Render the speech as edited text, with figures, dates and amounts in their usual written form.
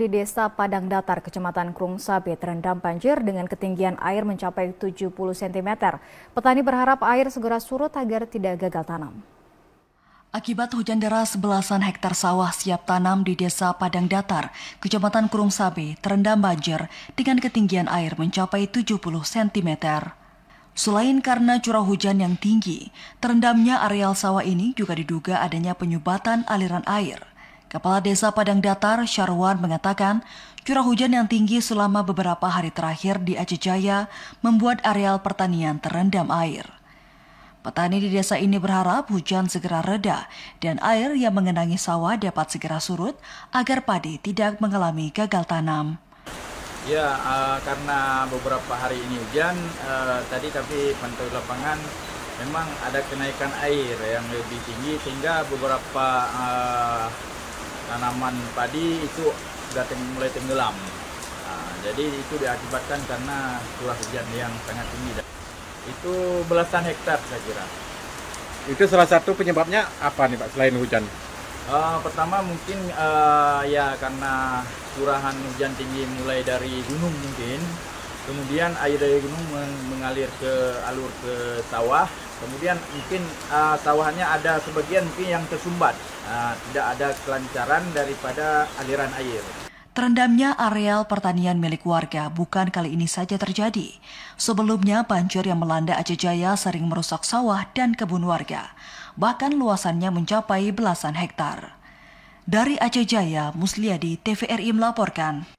Di Desa Padang Datar, Kecamatan Krung Sabe terendam banjir dengan ketinggian air mencapai 70 cm. Petani berharap air segera surut agar tidak gagal tanam. Akibat hujan deras, belasan hektar sawah siap tanam di Desa Padang Datar, Kecamatan Krung Sabe terendam banjir dengan ketinggian air mencapai 70 cm. Selain karena curah hujan yang tinggi, terendamnya areal sawah ini juga diduga adanya penyumbatan aliran air. Kepala Desa Padang Datar, Syarwan, mengatakan curah hujan yang tinggi selama beberapa hari terakhir di Aceh Jaya membuat areal pertanian terendam air. Petani di desa ini berharap hujan segera reda dan air yang mengenangi sawah dapat segera surut agar padi tidak mengalami gagal tanam. Ya, karena beberapa hari ini hujan, tadi kami pantau lapangan memang ada kenaikan air yang lebih tinggi sehingga beberapa tanaman padi itu sudah mulai tenggelam. Jadi itu diakibatkan karena curah hujan yang sangat tinggi. Itu belasan hektar saya kira. Itu salah satu penyebabnya apa nih Pak selain hujan? Pertama mungkin ya karena curahan hujan tinggi mulai dari gunung mungkin. Kemudian air dari gunung mengalir alur ke sawah. Kemudian mungkin sawahnya ada sebagian mungkin yang tersumbat. Tidak ada kelancaran daripada aliran air. Terendamnya areal pertanian milik warga bukan kali ini saja terjadi. Sebelumnya banjir yang melanda Aceh Jaya sering merusak sawah dan kebun warga. Bahkan luasannya mencapai belasan hektar. Dari Aceh Jaya, Musliadi, TVRI melaporkan.